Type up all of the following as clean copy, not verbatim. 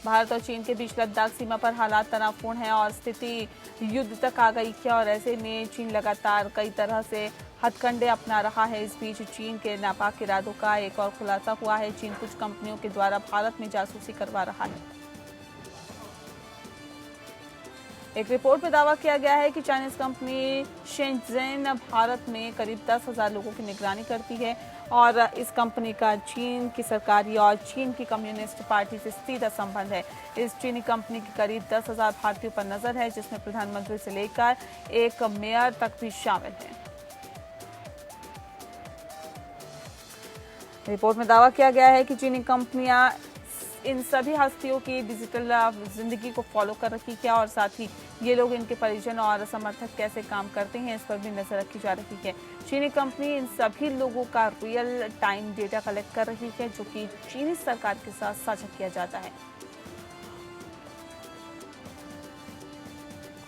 भारत और चीन के बीच लद्दाख सीमा पर हालात तनावपूर्ण है और स्थिति युद्ध तक आ गई है और ऐसे में चीन लगातार कई तरह से हथकंडे अपना रहा है। इस बीच चीन के नापाक इरादों का एक और खुलासा हुआ है। चीन कुछ कंपनियों के द्वारा भारत में जासूसी करवा रहा है। एक रिपोर्ट में दावा किया गया है कि चाइनीज कंपनी शेंज़ेन भारत में करीब 10,000 लोगों की निगरानी करती है और इस कंपनी का चीन की सरकारी और चीन की कम्युनिस्ट पार्टी से सीधा संबंध है। इस चीनी कंपनी की करीब 10,000 भारतीयों पर नजर है, जिसमें प्रधानमंत्री से लेकर एक मेयर तक भी शामिल है। रिपोर्ट में दावा किया गया है कि चीनी कंपनियां इन सभी हस्तियों की डिजिटल जिंदगी को फॉलो कर रही है और साथ ही ये लोग इनके परिजन और समर्थक कैसे काम करते हैं इस पर भी नजर रखी जा रही है। चीनी कंपनी इन सभी लोगों का रियल टाइम डेटा कलेक्ट कर रही है, जो कि चीनी सरकार के साथ साझा किया जाता है।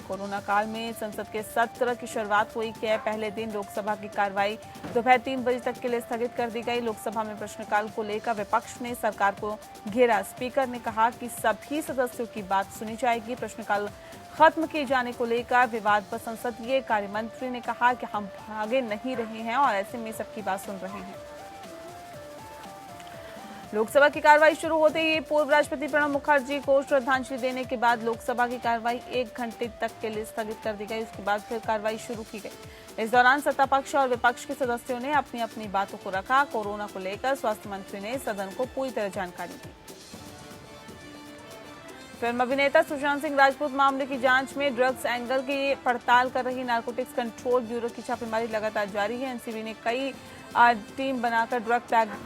कोरोना काल में संसद के सत्र की शुरुआत हुई है। पहले दिन लोकसभा की कार्रवाई दोपहर 3 बजे तक के लिए स्थगित कर दी गई। लोकसभा में प्रश्नकाल को लेकर विपक्ष ने सरकार को घेरा। स्पीकर ने कहा कि सभी सदस्यों की बात सुनी जाएगी। प्रश्नकाल खत्म किए जाने को लेकर विवाद पर संसदीय कार्य मंत्री ने कहा कि हम भागे नहीं रहे हैं और ऐसे में सबकी बात सुन रहे हैं। लोकसभा की कार्रवाई शुरू होते ही पूर्व राष्ट्रपति प्रणब मुखर्जी को श्रद्धांजलि देने के बाद लोकसभा की कार्रवाई 1 घंटे तक के लिए स्थगित कर दी गई। उसके बाद फिर कार्रवाई शुरू की गई। इस दौरान सत्ता पक्ष और विपक्ष के सदस्यों ने अपनी अपनी बातों को रखा। कोरोना को लेकर स्वास्थ्य मंत्री ने सदन को पूरी तरह जानकारी दी। फिल्म अभिनेता सुशांत सिंह राजपूत मामले की जांच में ड्रग्स एंगल की पड़ताल कर रही नारकोटिक्स कंट्रोल ब्यूरो की छापेमारी लगातार जारी है। एनसीबी ने कई टीम बनाकर ड्रग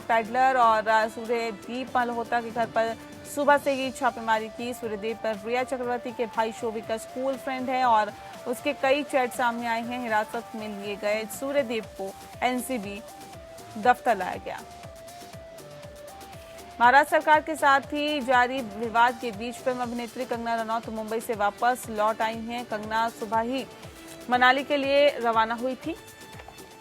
पैडलर और सूर्यदीप मल्होत्रा के घर पर सुबह से ही छापेमारी की। सूर्यदीप पर रिया चक्रवर्ती के भाई शोभिक का स्कूल फ्रेंड है और उसके कई चैट सामने आए हैं। हिरासत में लिए गए सूर्यदीप को एनसीबी दफ्तर लाया गया। महाराष्ट्र सरकार के साथ ही जारी विवाद के बीच फिल्म अभिनेत्री कंगना रनौत मुंबई से वापस लौट आई हैं। कंगना सुबह ही मनाली के लिए रवाना हुई थी।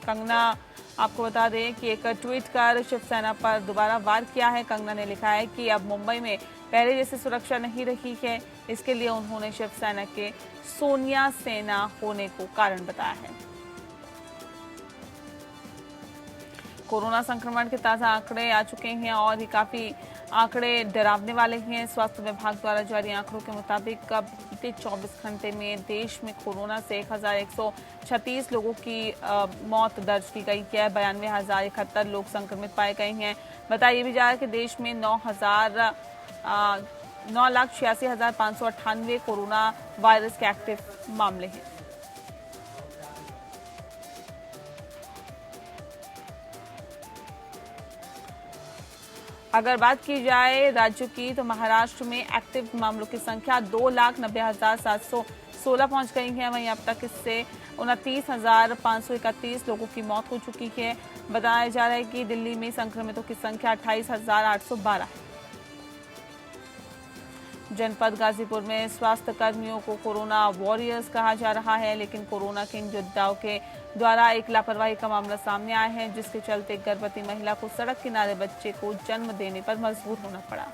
कंगना आपको बता दें कि एक ट्वीट कर शिवसेना पर दोबारा वार किया है। कंगना ने लिखा है कि अब मुंबई में पहले जैसी सुरक्षा नहीं रही है। इसके लिए उन्होंने शिवसेना के सोनिया सेना होने को कारण बताया है। कोरोना संक्रमण के ताजा आंकड़े आ चुके हैं और ये काफी आंकड़े डरावने वाले हैं। स्वास्थ्य विभाग द्वारा जारी आंकड़ों के मुताबिक बीते 24 घंटे में देश में कोरोना से 1,136 लोगों की मौत दर्ज की गई है। 92,071 लोग संक्रमित पाए गए हैं। बताया भी जा रहा है कि देश में 9,86,598 कोरोना वायरस के एक्टिव मामले हैं। अगर बात की जाए राज्यों की तो महाराष्ट्र में एक्टिव मामलों की संख्या 2,90,716 पहुंच गई है। वहीं अब तक इससे 29,531 लोगों की मौत हो चुकी है। बताया जा रहा है कि दिल्ली में संक्रमितों की संख्या 28,812 है। जनपद गाजीपुर में स्वास्थ्य कर्मियों को कोरोना वॉरियर्स कहा जा रहा है, लेकिन कोरोना किंग योद्धाओं के द्वारा एक लापरवाही का मामला सामने आया है, जिसके चलते गर्भवती महिला को सड़क किनारे बच्चे को जन्म देने पर मजबूर होना पड़ा।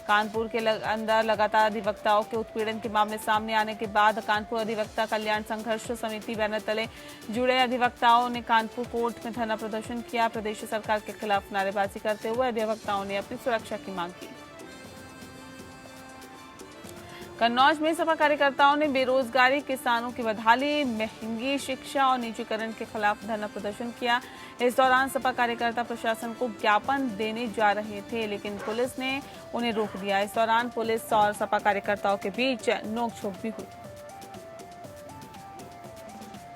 कानपुर के अंदर लगातार अधिवक्ताओं के उत्पीड़न के मामले सामने आने के बाद कानपुर अधिवक्ता कल्याण संघर्ष समिति बैनर तले जुड़े अधिवक्ताओं ने कानपुर कोर्ट में धरना प्रदर्शन किया। प्रदेश सरकार के खिलाफ नारेबाजी करते हुए अधिवक्ताओं ने अपनी सुरक्षा की मांग की। कन्नौज में सपा कार्यकर्ताओं ने बेरोजगारी, किसानों की बदहाली, महंगी शिक्षा और निजीकरण के खिलाफ धरना प्रदर्शन किया। इस दौरान सपा कार्यकर्ता प्रशासन को ज्ञापन देने जा रहे थे, लेकिन पुलिस ने उन्हें रोक दिया। इस दौरान पुलिस और सपा कार्यकर्ताओं के बीच नोकझोंक भी हुई।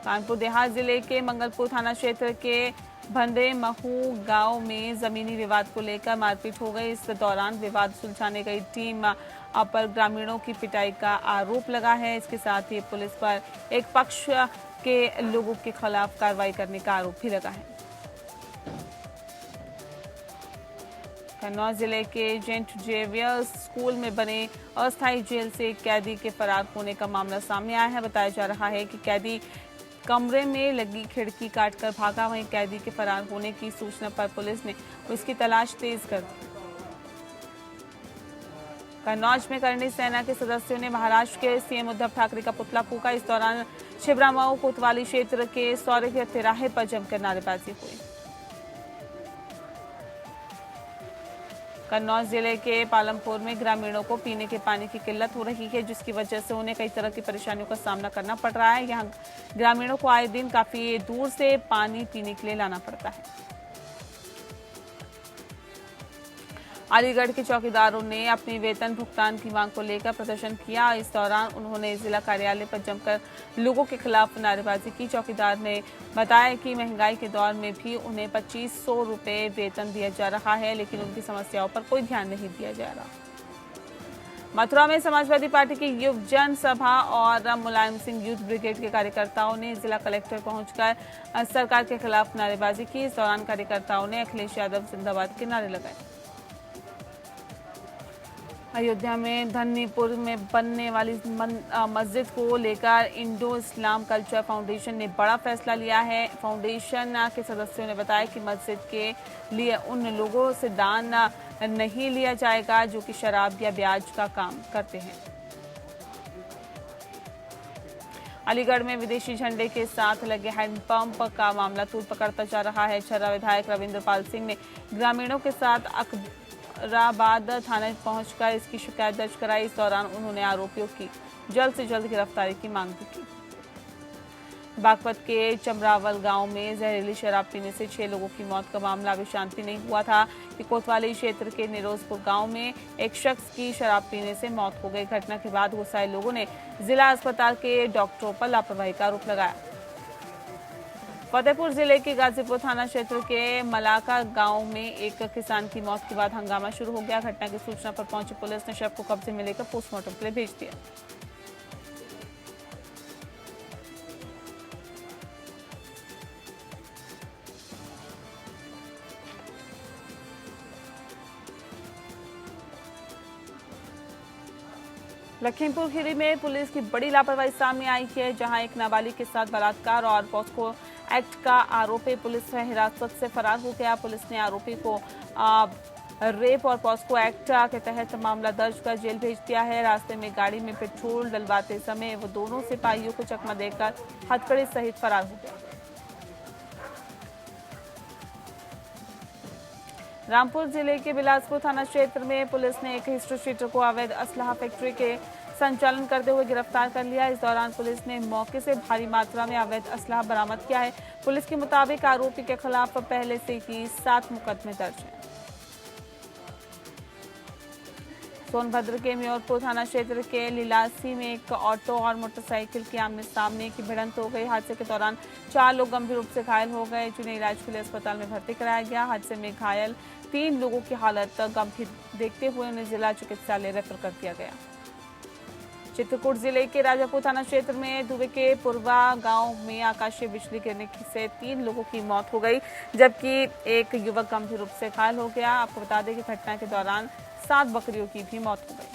कानपुर देहात जिले के मंगलपुर थाना क्षेत्र के भंडे महू गांव में जमीनी विवाद को लेकर मारपीट हो गई। इस दौरान विवाद सुलझाने गई टीम पर ग्रामीणों की पिटाई का आरोप लगा है। इसके साथ ही पुलिस पर एक पक्ष के लोगों के खिलाफ कार्रवाई करने का आरोप भी लगा है। कन्नौज जिले के सेंट जेवियर्स स्कूल में बने अस्थायी जेल से एक कैदी के फरार होने का मामला सामने आया है। बताया जा रहा है कि कैदी कमरे में लगी खिड़की काटकर भागा। वहीं कैदी के फरार होने की सूचना पर पुलिस ने उसकी तलाश तेज कर दी। कन्नौज में करणी सेना के सदस्यों ने महाराष्ट्र के सीएम उद्धव ठाकरे का पुतला फूका। इस दौरान छिबरामऊ कोतवाली क्षेत्र के सौरे के तिराहे पर जमकर नारेबाजी हुई। कन्नौज जिले के पालमपुर में ग्रामीणों को पीने के पानी की किल्लत हो रही है, जिसकी वजह से उन्हें कई तरह की परेशानियों का सामना करना पड़ रहा है। यहाँ ग्रामीणों को आए दिन काफी दूर से पानी पीने के लिए लाना पड़ता है। अलीगढ़ के चौकीदारों ने अपनी वेतन भुगतान की मांग को लेकर प्रदर्शन किया। इस दौरान उन्होंने जिला कार्यालय पर जमकर लोगों के खिलाफ नारेबाजी की। चौकीदार ने बताया कि महंगाई के दौर में भी उन्हें 2500 रुपये वेतन दिया जा रहा है, लेकिन उनकी समस्याओं पर कोई ध्यान नहीं दिया जा रहा। मथुरा में समाजवादी पार्टी की युव जनसभा और मुलायम सिंह यूथ ब्रिगेड के कार्यकर्ताओं ने जिला कलेक्टर पहुंचकर सरकार के खिलाफ नारेबाजी की। इस दौरान कार्यकर्ताओं ने अखिलेश यादव जिंदाबाद के नारे लगाए। अयोध्या में धन्नीपुर में बनने वाली मस्जिद को लेकर इंडो इस्लाम कल्चर फाउंडेशन ने बड़ा फैसला लिया है। फाउंडेशन के सदस्यों ने बताया कि मस्जिद के लिए उन लोगों से दान नहीं लिया जाएगा जो कि शराब या ब्याज का काम करते हैं। अलीगढ़ में विदेशी झंडे के साथ लगे हैंडपंप का मामला तूल पकड़ता जा रहा है। छर्रा विधायक रविंद्र पाल सिंह ने ग्रामीणों के साथ अकबराबाद थाने पहुंचकर इसकी शिकायत दर्ज कराई। इस दौरान उन्होंने आरोपियों की जल्द से जल्द गिरफ्तारी की मांग भी की। बागपत के चमरावल गांव में जहरीली शराब पीने से 6 लोगों की मौत का मामला अभी शांति नहीं हुआ था कि कोतवाली क्षेत्र के निरोजपुर गांव में एक शख्स की शराब पीने से मौत हो गई। घटना के बाद गुस्साए लोगों ने जिला अस्पताल के डॉक्टरों पर लापरवाही का आरोप लगाया। फतेहपुर जिले के गाजीपुर थाना क्षेत्र के मलाका गांव में एक किसान की मौत के बाद हंगामा शुरू हो गया। घटना की सूचना पर पहुंची पुलिस ने शव को कब्जे में लेकर पोस्टमार्टम के लिए भेज दिया। लखीमपुर खीरी में पुलिस की बड़ी लापरवाही सामने आई है, जहां एक नाबालिग के साथ बलात्कार और पॉस्को एक्ट का आरोपी पुलिस हिरासत से फरार हो गया। पुलिस ने आरोपी को रेप और पॉस्को एक्ट के तहत मामला दर्ज कर जेल भेज दिया है। रास्ते में गाड़ी में पेट्रोल डलवाते समय वो दोनों सिपाहियों को चकमा देकर हथकड़ी सहित फरार हो गया। रामपुर जिले के बिलासपुर थाना क्षेत्र में पुलिस ने एक हिस्ट्री शीटर को अवैध असलाह फैक्ट्री के संचालन करते हुए गिरफ्तार कर लिया। इस दौरान पुलिस ने मौके से भारी मात्रा में अवैध असलाह बरामद किया है। पुलिस के मुताबिक आरोपी के खिलाफ पहले से ही 7 मुकदमे दर्ज हैं। सोनभद्र के म्योरपुर थाना क्षेत्र के लीलासी में एक ऑटो और मोटरसाइकिल की आमने सामने की भिड़ंत हो गई। हादसे के दौरान 4 लोग गंभीर रूप से घायल हो गए, जिन्हें इलाज के लिए अस्पताल में भर्ती कराया गया। हादसे में घायल 3 लोगों की हालत गंभीर देखते हुए उन्हें जिला चिकित्सालय रेफर कर दिया गया। चित्रकूट जिले के राजापुर थाना क्षेत्र में दुबे के पुरवा गांव में आकाशीय बिजली गिरने से 3 लोगों की मौत हो गई, जबकि एक युवक गंभीर रूप से घायल हो गया। आपको बता दें कि घटना के दौरान 7 बकरियों की भी मौत हो गई।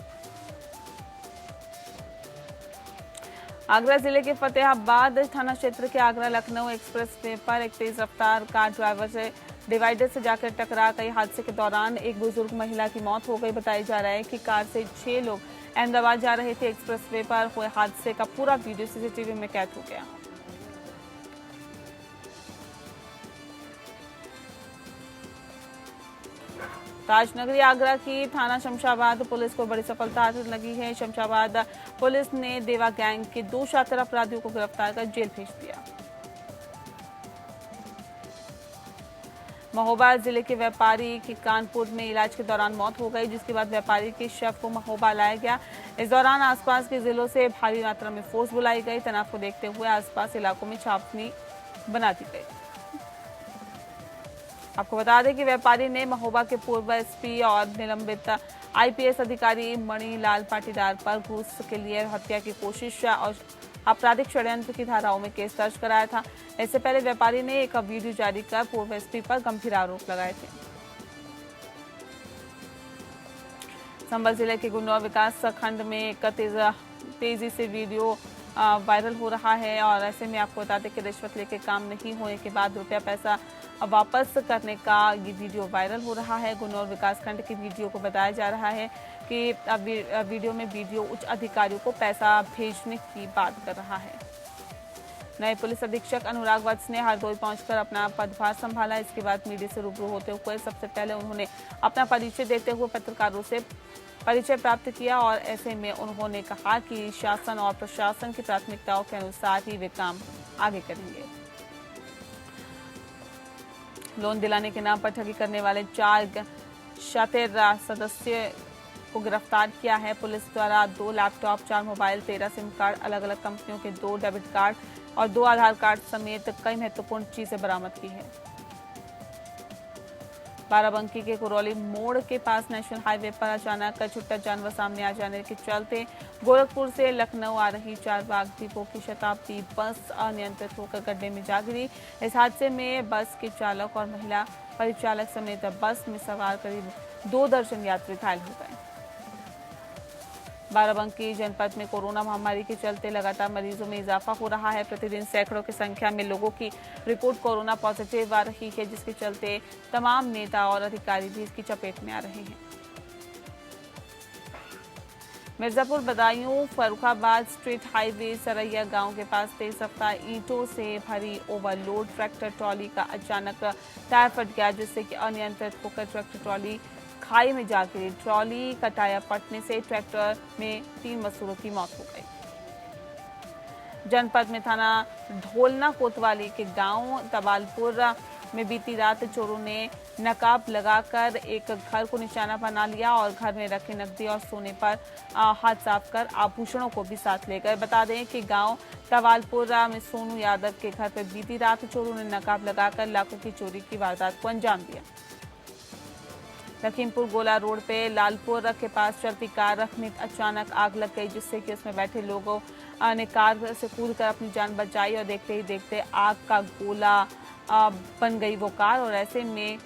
आगरा जिले के फतेहाबाद थाना क्षेत्र के आगरा लखनऊ एक्सप्रेस वे पर एक तेज रफ्तार कार ड्राइवर से डिवाइडर से जाकर टकरा गई। हादसे के दौरान एक बुजुर्ग महिला की मौत हो गई। बताया जा रहा है कि कार से 6 लोग अहमदाबाद जा रहे थे। एक्सप्रेस वे पर हुए हादसे का पूरा वीडियो सीसीटीवी में कैद हो गया। ताजनगरी आगरा की थाना शमशाबाद पुलिस को बड़ी सफलता हासिल लगी है। शमशाबाद पुलिस ने देवा गैंग के 2 शातिर अपराधियों को गिरफ्तार कर जेल भेज दिया। महोबा जिले के व्यापारी की कानपुर में इलाज के दौरान मौत हो गई, जिसके बाद व्यापारी के शव को महोबा लाया गया। इस दौरान आसपास के जिलों से भारी मात्रा में फोर्स बुलाई गई। तनाव को देखते हुए आसपास इलाकों में छावनी बना दी गई। आपको बता दें कि व्यापारी ने महोबा के पूर्व एसपी और निलंबित आईपीएस अधिकारी मणिलाल पाटीदार पर घूस के लिए हत्या की कोशिश और आपराधिक षड्यंत्र की धाराओं में केस दर्ज कराया था। इससे पहले व्यापारी ने एक वीडियो जारी कर पूर्व एसपी पर गंभीर आरोप लगाए थे। संभल जिले के गुन्नौर विकास खंड में एक तेजी से वीडियो वायरल हो रहा है। और ऐसे में आपको बता दें कि रिश्वत लेके काम नहीं होने के बाद रुपया पैसा वापस करने का ये वीडियो वायरल हो रहा है। गुन्नौर विकासखंड की वीडियो को बताया जा रहा है कि वीडियो में उच्च अधिकारियों को पैसा भेजने की बात कर रहा है। नए पुलिस अधीक्षक अनुराग वत्स ने हरदोई पहुंचकर अपना पदभार संभाला। इसके बाद मीडिया से रूबरू होते हुए सबसे पहले उन्होंने अपना परिचय देते हुए पत्रकारों से परिचय प्राप्त किया और ऐसे में उन्होंने कहा कि शासन और प्रशासन की प्राथमिकताओं के अनुसार ही वे काम आगे करेंगे। लोन दिलाने के नाम पर ठगी करने वाले 4 शातिर सदस्य को गिरफ्तार किया है। पुलिस द्वारा 2 लैपटॉप, 4 मोबाइल, 13 सिम कार्ड, अलग अलग कंपनियों के 2 डेबिट कार्ड और 2 आधार कार्ड समेत कई महत्वपूर्ण चीजें बरामद की है। बाराबंकी के कुरौली मोड़ के पास नेशनल हाईवे पर अचानक छुट्टा जानवर सामने आ जाने के चलते गोरखपुर से लखनऊ आ रही 4 बाग डिपो की शताब्दी बस अनियंत्रित होकर गड्ढे में जा गिरी। इस हादसे में बस के चालक और महिला परिचालक समेत बस में सवार करीब 2 दर्जन यात्री घायल हो गए। बाराबंकी जनपद में कोरोना महामारी के चलते लगातार मरीजों में इजाफा हो रहा है। प्रतिदिन सैकड़ों की संख्या में लोगों की रिपोर्ट कोरोना पॉजिटिव आ रही है, जिसके चलते तमाम नेता और अधिकारी भी इसकी चपेट में आ रहे हैं। मिर्जापुर बदायूं फर्रुखाबाद स्ट्रीट हाईवे सरैया गांव के पास तेज रफ्तार ईंटों से भरी ओवरलोड ट्रैक्टर ट्रॉली का अचानक टायर फट गया, जिससे कि अनियंत्रित होकर ट्रैक्टर ट्रॉली खाई में जा गिरी। ट्रॉली का टायर फटने से ट्रैक्टर में 3 मजदूरों की मौत हो गई। जनपद में थाना ढोलना कोतवाली के गांव तबालपुर में बीती रात चोरों ने नकाब लगाकर एक घर को निशाना बना लिया और घर में रखे नकदी और सोने पर हाथ साफ कर आभूषणों को भी साथ ले गए। बता दें कि गांव तबालपुर में सोनू यादव के घर पर बीती रात चोरों ने नकाब लगाकर लाखों की चोरी की वारदात को अंजाम दिया। लखीमपुर गोला रोड पे लालपुर के पास चलती कार में अचानक आग लग गई, जिससे कि उसमें बैठे लोगों ने कार से कूदकर अपनी जान बचाई और देखते ही देखते आग का गोला बन गई वो कार और ऐसे में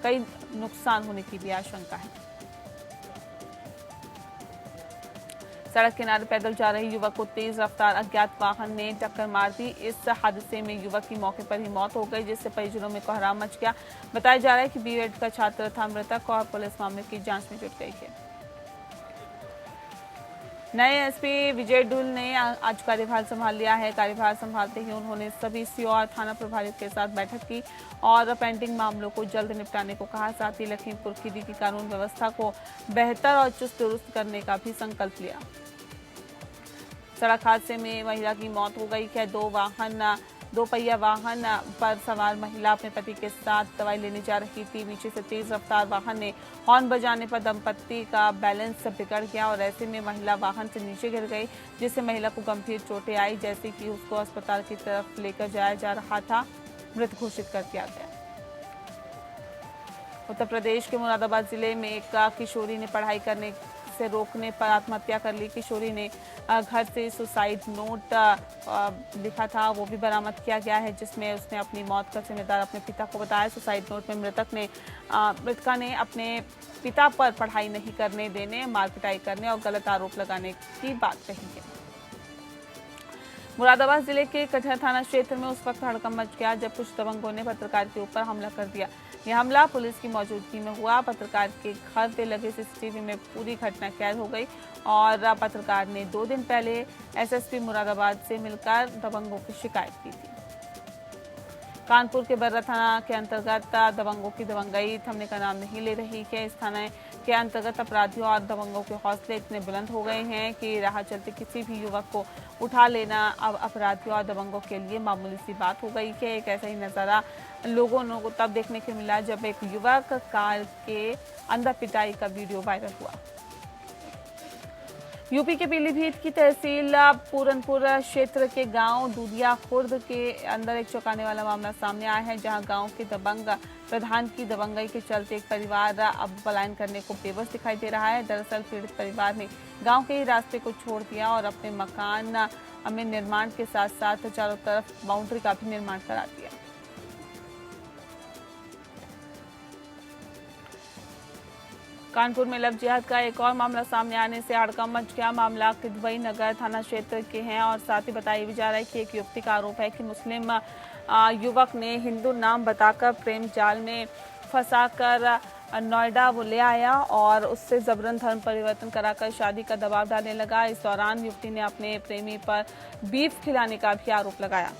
कई नुकसान होने की भी आशंका है। सड़क किनारे पैदल जा रहे युवक को तेज रफ्तार अज्ञात वाहन ने टक्कर मार दी। इस हादसे में युवक की मौके पर ही मौत हो गई, जिससे परिजनों में कोहराम मच गया। बताया जा रहा है कि बीएड का छात्र था मृतक और पुलिस मामले की जांच में जुट गई है। नए एसपी विजय डुल ने आज कार्यभार संभाल लिया है। कार्यभार संभालते ही उन्होंने सभी सीओ और थाना प्रभारियों के साथ बैठक की और पेंडिंग मामलों को जल्द निपटाने को कहा। साथ ही लखीमपुर खीरी की कानून व्यवस्था को बेहतर और चुस्त दुरुस्त करने का भी संकल्प लिया। सड़क हादसे में महिला की मौत हो गई है। 2 पहिया वाहन पर सवार महिला अपने पति के साथ दवाई लेने जा रही थी। नीचे से तेज रफ्तार वाहन ने हॉर्न बजाने पर दंपत्ति का बैलेंस बिगड़ गया और ऐसे में महिला वाहन से नीचे गिर गई, जिससे महिला को गंभीर चोटें आई। जैसे कि उसको अस्पताल की तरफ लेकर जाया जा रहा था, मृत घोषित कर दिया गया। उत्तर प्रदेश के मुरादाबाद जिले में एक किशोरी ने पढ़ाई करने से रोकने पर आत्महत्या कर ली। किशोरी ने घर से सुसाइड नोट लिखा था, वो भी बरामद किया गया है, जिसमें उसने अपनी मौत का जिम्मेदार अपने पिता को बताया। सुसाइड नोट में मृतका ने अपने पिता पर पढ़ाई नहीं करने देने, मारपिटाई करने और गलत आरोप लगाने की बात कही है। मुरादाबाद जिले के कटहर थाना क्षेत्र में उस वक्त हड़कंप मच गया जब कुछ दबंगों ने पत्रकार के ऊपर हमला कर दिया। यह हमला पुलिस की मौजूदगी में हुआ। पत्रकार के घर पे लगे सीसीटीवी में पूरी घटना कैद हो गई और पत्रकार ने 2 दिन पहले एसएसपी मुरादाबाद से मिलकर दबंगों की शिकायत की थी। कानपुर के बर्रा थाना के अंतर्गत दबंगों की दबंगई थमने का नाम नहीं ले रही है। इस थाने के अंतर्गत अपराधियों और दबंगों के हौसले इतने बुलंद हो गए हैं कि राह चलते किसी भी युवक को उठा लेना अब अपराधियों और दबंगों के लिए मामूली सी बात हो गई है। एक ऐसा ही नजारा लोगों को तब देखने को मिला जब एक युवक कार के अंदर पिटाई का वीडियो वायरल हुआ। यूपी के पीलीभीत की तहसील पूरनपुर क्षेत्र के गांव दूधिया खुर्द के अंदर एक चौंकाने वाला मामला सामने आया है, जहां गांव के दबंग प्रधान की दबंगई के चलते एक परिवार अब पलायन करने को बेबस दिखाई दे रहा है। दरअसल पीड़ित परिवार ने गांव के ही रास्ते को छोड़ दिया और अपने मकान में निर्माण के साथ साथ चारों तरफ बाउंड्री का भी निर्माण करा दिया। कानपुर में लव जिहाद का एक और मामला सामने आने से हड़कंप मच गया। मामला किदवई नगर थाना क्षेत्र के हैं और साथ ही बताया भी जा रहा है कि एक युवती का आरोप है कि मुस्लिम युवक ने हिंदू नाम बताकर प्रेम जाल में फंसाकर नोएडा वो ले आया और उससे जबरन धर्म परिवर्तन कराकर शादी का दबाव डालने लगा। इस दौरान युवती ने अपने प्रेमी पर बीफ खिलाने का भी आरोप लगाया।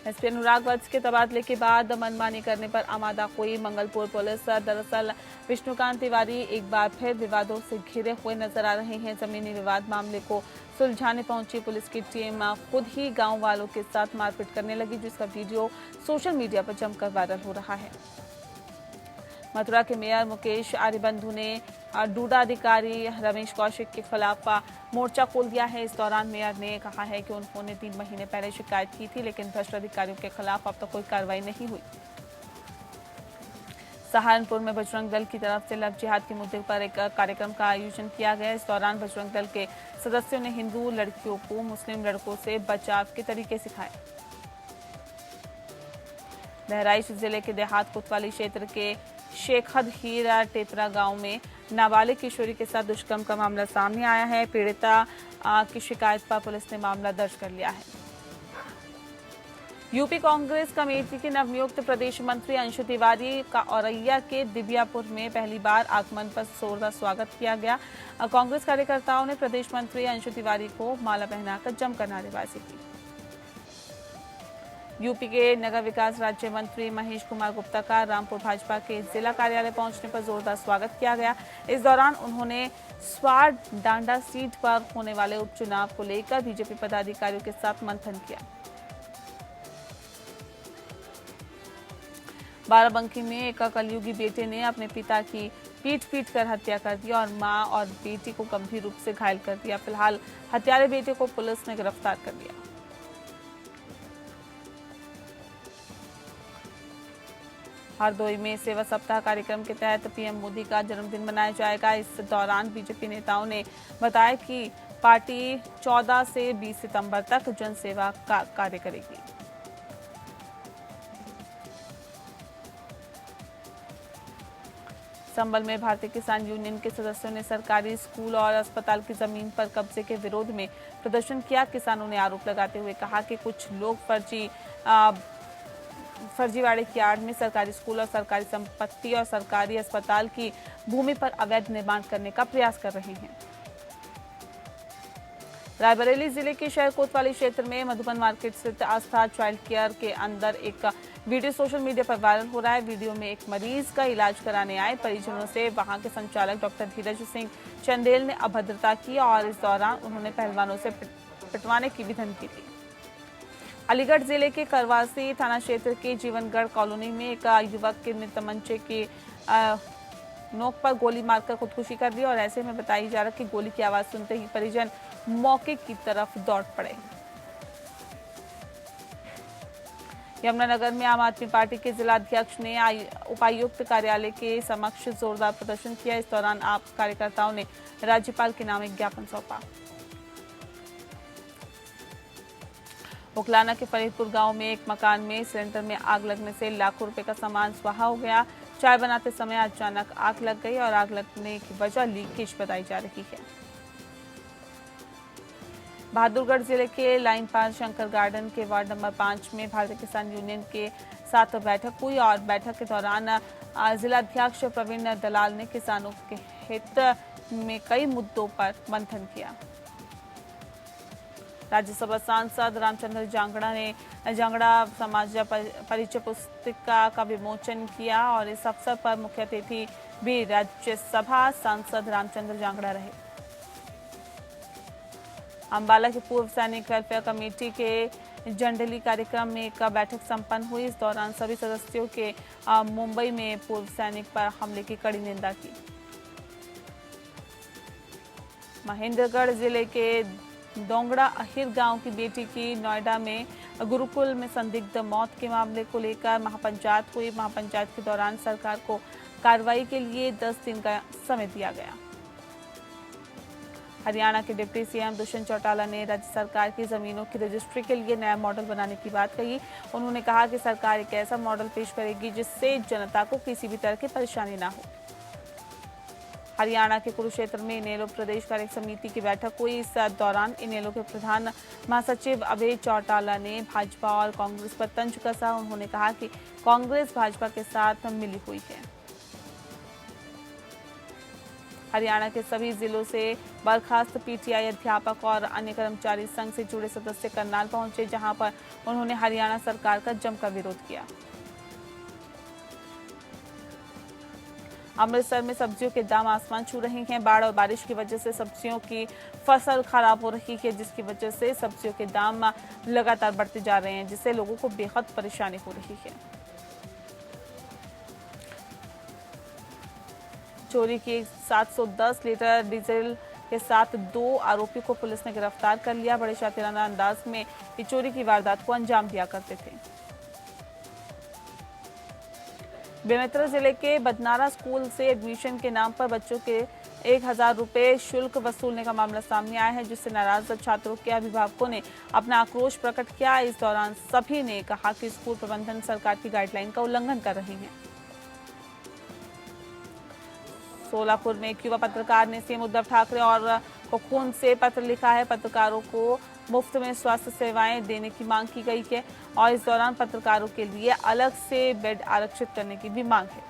एसपी अनुराग वत्स के तबादले के बाद मनमानी करने पर आमादा हुई मंगलपुर पुलिस। दरअसल विष्णुकांत तिवारी एक बार फिर विवादों से घिरे हुए नजर आ रहे हैं। जमीनी विवाद मामले को सुलझाने पहुंची पुलिस की टीम खुद ही गांव वालों के साथ मारपीट करने लगी, जिसका वीडियो सोशल मीडिया पर जमकर वायरल हो रहा है। मथुरा के मेयर मुकेश आर्यबंधु ने डूडा अधिकारी रमेश कौशिक के खिलाफ मोर्चा खोल दिया है। इस दौरान मेयर ने कहा है कि उन्होंने 3 महीने पहले शिकायत की थी, लेकिन भ्रष्ट अधिकारियों के खिलाफ अब तक कोई कार्रवाई नहीं हुई। सहारनपुर में बजरंग दल की तरफ से लव जिहाद के मुद्दे पर एक कार्यक्रम का आयोजन किया गया। इस दौरान बजरंग दल के सदस्यों ने हिंदू लड़कियों को मुस्लिम लड़कों से बचाव के तरीके सिखाए। बहराइच जिले के देहात कोतवाली क्षेत्र के शेखद हीरा टेपरा गांव में नाबालिग किशोरी के साथ दुष्कर्म का मामला सामने आया है। पीड़िता की शिकायत पर पुलिस ने मामला दर्ज कर लिया है। यूपी कांग्रेस कमेटी के नवनियुक्त प्रदेश मंत्री अंशु तिवारी का औरैया के दिबियापुर में पहली बार आगमन पर जोरदार स्वागत किया गया। कांग्रेस कार्यकर्ताओं ने प्रदेश मंत्री अंशु तिवारी को माला पहनाकर जमकर नारेबाजी की। यूपी के नगर विकास राज्य मंत्री महेश कुमार गुप्ता का रामपुर भाजपा के जिला कार्यालय पहुंचने पर जोरदार स्वागत किया गया। इस दौरान उन्होंने स्वार डांडा सीट पर होने वाले उपचुनाव को लेकर बीजेपी पदाधिकारियों के साथ मंथन किया। बाराबंकी में एक कलयुगी बेटे ने अपने पिता की पीट कर हत्या कर दी और मां और बेटी को गंभीर रूप से घायल कर दिया। फिलहाल हत्यारे बेटे को पुलिस ने गिरफ्तार कर लिया। हरदोई में सेवा सप्ताह कार्यक्रम के तहत पीएम मोदी का जन्मदिन मनाया जाएगा। इस दौरान बीजेपी नेताओं ने बताया कि पार्टी 14 से 20 सितंबर तक जनसेवा का कार्य करेगी। संभल में भारतीय किसान यूनियन के सदस्यों ने सरकारी स्कूल और अस्पताल की जमीन पर कब्जे के विरोध में प्रदर्शन किया। किसानों ने आरोप लगाते हुए कहा कि कुछ लोग फर्जीवाड़े की आड़ में सरकारी स्कूल और सरकारी संपत्ति और सरकारी अस्पताल की भूमि पर अवैध निर्माण करने का प्रयास कर रहे हैं। रायबरेली जिले के शहर कोतवाली क्षेत्र में मधुबन मार्केट स्थित आस्था चाइल्ड केयर के अंदर एक वीडियो सोशल मीडिया पर वायरल हो रहा है। वीडियो में एक मरीज का इलाज कराने आए परिजनों से वहां के संचालक डॉक्टर धीरज सिंह चंदेल ने अभद्रता की और इस दौरान उन्होंने पहलवानों से पिटवाने की भी धमकी दी। अलीगढ़ जिले के करवासी थाना क्षेत्र के जीवनगढ़ कॉलोनी में एक युवक के नृत्य के नोक पर गोली मारकर खुदकुशी कर दी और ऐसे में बताई जा रहा है कि गोली की आवाज सुनते ही परिजन मौके की तरफ दौड़ पड़े। यमुनानगर में आम आदमी पार्टी के जिलाध्यक्ष ने उपायुक्त कार्यालय के समक्ष जोरदार प्रदर्शन किया। इस दौरान आप कार्यकर्ताओं ने राज्यपाल के नाम एक ज्ञापन सौंपा। उकलाना के फरीदपुर गांव में एक मकान में सिलेंडर में आग लगने से लाखों रुपए का सामान स्वाहा हो गया। चाय बनाते समय अचानक आग लग गई और आग लगने की वजह लीकेज बताई जा रही है। बहादुरगढ़ जिले के लाइन पास शंकर गार्डन के वार्ड नंबर 5 में भारतीय किसान यूनियन के साथ बैठक हुई और बैठक के दौरान जिलाध्यक्ष प्रवीण दलाल ने किसानों के हित में कई मुद्दों पर मंथन किया। राज्यसभा सांसद रामचंद्र जांगड़ा ने जांगड़ा समाज परिचय पुस्तिका का विमोचन किया और इस अवसर पर मुख्य अतिथि भी राज्यसभा सांसद रामचंद्र जांगड़ा रहे। अंबाला के पूर्व सैनिक वेलफेयर कमेटी के जंडली कार्यक्रम में एक बैठक संपन्न हुई। इस दौरान सभी सदस्यों के मुंबई में पूर्व सैनिक पर हमले की कड़ी निंदा की। महेंद्रगढ़ जिले के दोंगड़ा अहिर गांव की बेटी की नोएडा में गुरुकुल में संदिग्ध मौत के मामले को लेकर महापंचायत हुई। महापंचायत के दौरान सरकार को कार्रवाई के लिए 10 दिन का समय दिया गया। हरियाणा के डिप्टी सीएम दुष्यंत चौटाला ने राज्य सरकार की जमीनों की रजिस्ट्री के लिए नया मॉडल बनाने की बात कही। उन्होंने कहा कि सरकार एक ऐसा मॉडल पेश करेगी जिससे जनता को किसी भी तरह की परेशानी ना हो। हरियाणा के कुरुक्षेत्र में इनेलो प्रदेश कार्य समिति की बैठक हुई। इस दौरान इनेलो के प्रधान महासचिव अभय चौटाला ने भाजपा और कांग्रेस पर तंज कसा। उन्होंने कहा कि कांग्रेस भाजपा के साथ मिली हुई है। हरियाणा के सभी जिलों से बर्खास्त पीटीआई अध्यापक और अन्य कर्मचारी संघ से जुड़े सदस्य करनाल पहुंचे, जहां पर उन्होंने हरियाणा सरकार का जमकर विरोध किया। अमृतसर में सब्जियों के दाम आसमान छू रहे हैं। बाढ़ और बारिश की वजह से सब्जियों की फसल खराब हो रही है, जिसकी वजह से सब्जियों के दाम लगातार बढ़ते जा रहे हैं, जिससे लोगों को बेहद परेशानी हो रही है। चोरी की 710 लीटर डीजल के साथ 2 आरोपियों को पुलिस ने गिरफ्तार कर लिया। बड़े शातिराना अंदाज में ये चोरी की वारदात को अंजाम दिया करते थे। बेमेतरा जिले के बदनारा स्कूल से एडमिशन के नाम पर बच्चों के 1000 रुपए शुल्क वसूलने का मामला सामने आया है, जिससे नाराज छात्रों के अभिभावकों ने अपना आक्रोश प्रकट किया। इस दौरान सभी ने कहा कि स्कूल प्रबंधन सरकार की गाइडलाइन का उल्लंघन कर रही है। सोलापुर में एक युवा पत्रकार ने सीएम उद्धव ठाकरे और को खून से पत्र लिखा है। पत्रकारों को मुफ्त में स्वास्थ्य सेवाएं देने की मांग की गई है और इस दौरान पत्रकारों के लिए अलग से बेड आरक्षित करने की भी मांग है।